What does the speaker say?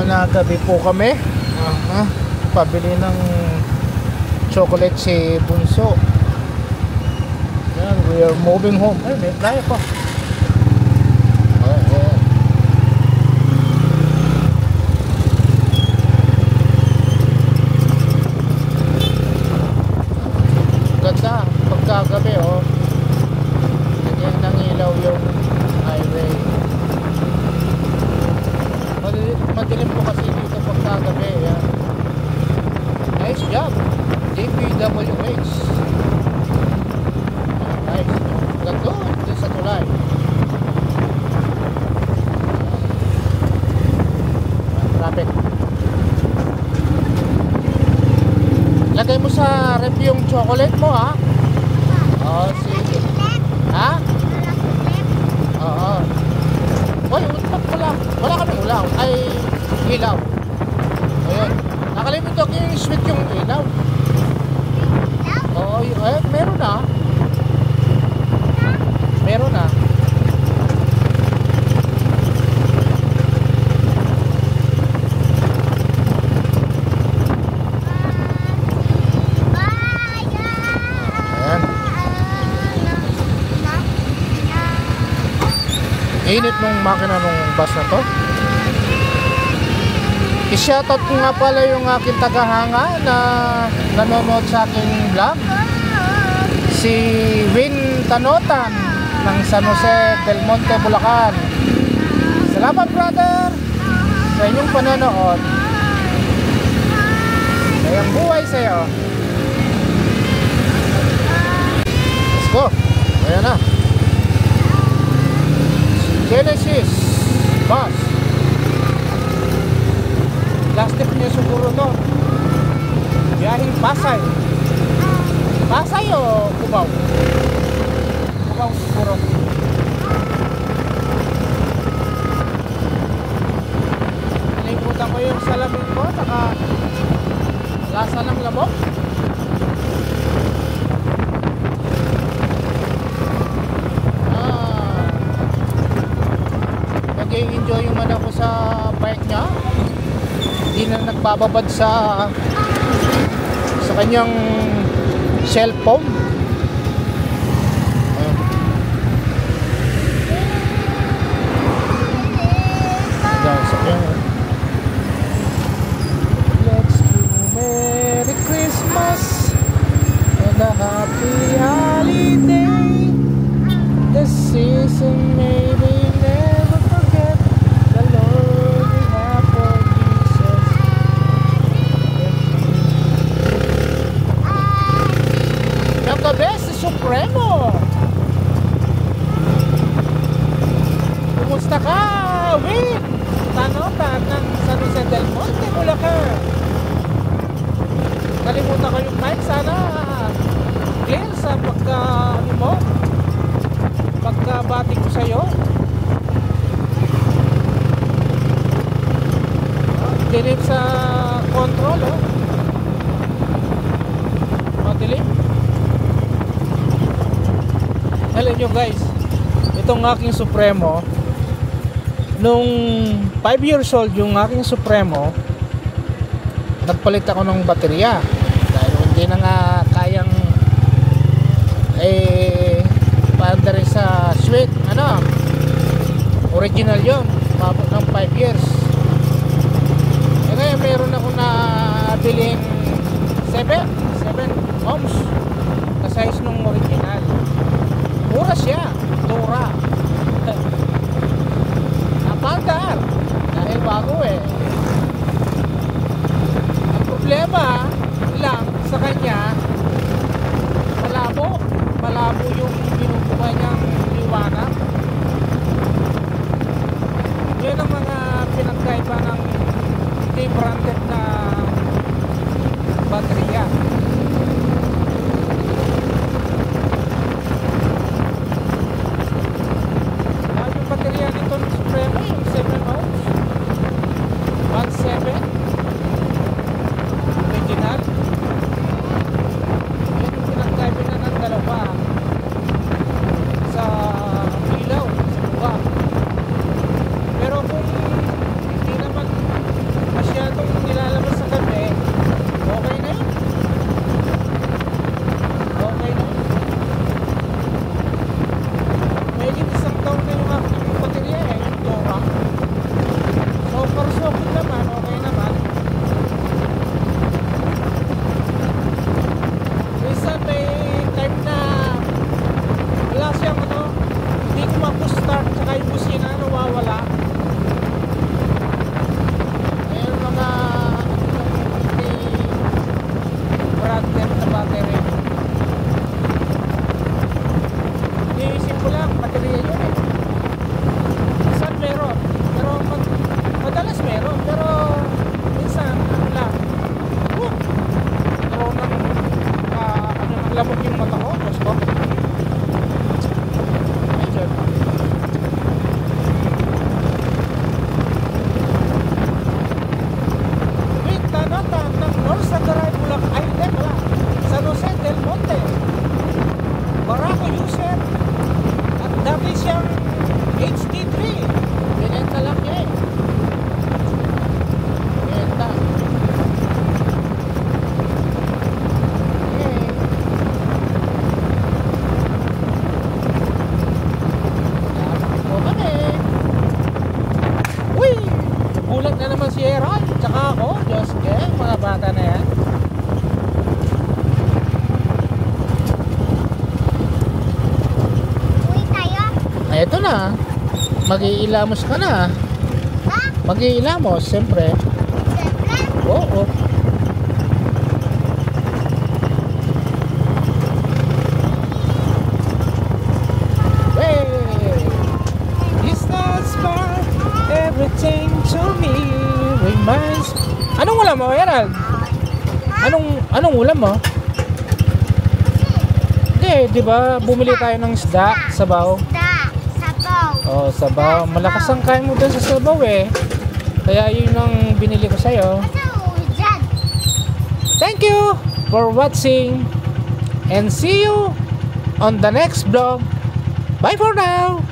Nagabi po kami. Pabili ng chocolate si Bunso. Yan, we are moving home. Ay, may playa pa. Ganda pagkagabi, oh. Ganyan nang ilaw yung highway. Madilim po kasi dito pagkagabi. Yan. Nice job, DPWH. Nice. Ganda din sa tulay. Traffic. Lagay mo sa rep yung chocolate mo, ha? Oo, sige. Ha? Oo. Uy, utpat pala. Wala kaming ulaw. Ay, ilaw. Ayun. Nakalimutan ko yung sweet yung ilaw. Oo, ay, meron na. Meron na. Init nung makina nung bus na to. I-shoutout ko nga pala yung aking tagahanga na nanonood sa aking vlog, si Win Tanotan ng San Jose del Monte, Bulacan. Salamat, brother, sa inyong panonood. Kayang buhay sa'yo. Let's go. Ayan na, Genesis bus. Last step niya siguro to. Biyahing Pasay. Pasay o Cubao? Cubao siguro. Nalimutan ko yung salamin ko. Lasa ng lamok. Nag-enjoy yung anak ko sa bike niya. Hindi na nagbababad sa kanyang cellphone. Let's do Merry Christmas and a happy holiday. The season may be never forget the Lord we have for Jesus. Kagabi si Supremo. Kumusta ka, Win? Tanotan ng San Jose del Monte, Bulacan. Kalimutan ko yung mic. Sana clear sa pagkabati ko sa'yo. Dilim sa control, oh. Madilim. Alam nyo guys, itong aking Supremo, nung 5 years old yung aking Supremo, nagpalit ako ng baterya dahil hindi na nga kayang paanda rin sa sweet, original yon, mabot ng 5 years. Ngayon meron ako na biling 7 ohms na size nung original. Mura siya, Dora. Napandar dahil bago eh. Ang problema lang sa kanya, malabo yung binubuhay niyang liwanag. Yun ang mga pinagkaiba ng hindi branded na baterya. Yung baterya nito ng Supremo, yung 7 ohms 1.7 original. Yan yung pinagkaiba na ng dalawa sa ilaw, sa buka. Pero kung hindi naman na. Mag-iilamos ka na. Ha? Mag-iilamos, siyempre. Siyempre? Oo. Everything to me reminds. Anong ulam mo, Gerald? Anong ulam mo? Hindi, di ba? Bumili tayo ng isda, sabaw. Da, sabaw. Oh, sabaw. Malakas ang kain mo dun sa sabaw eh. Kaya yun ang binili ko sa'yo. Ano dyan? Thank you for watching and see you on the next vlog. Bye for now.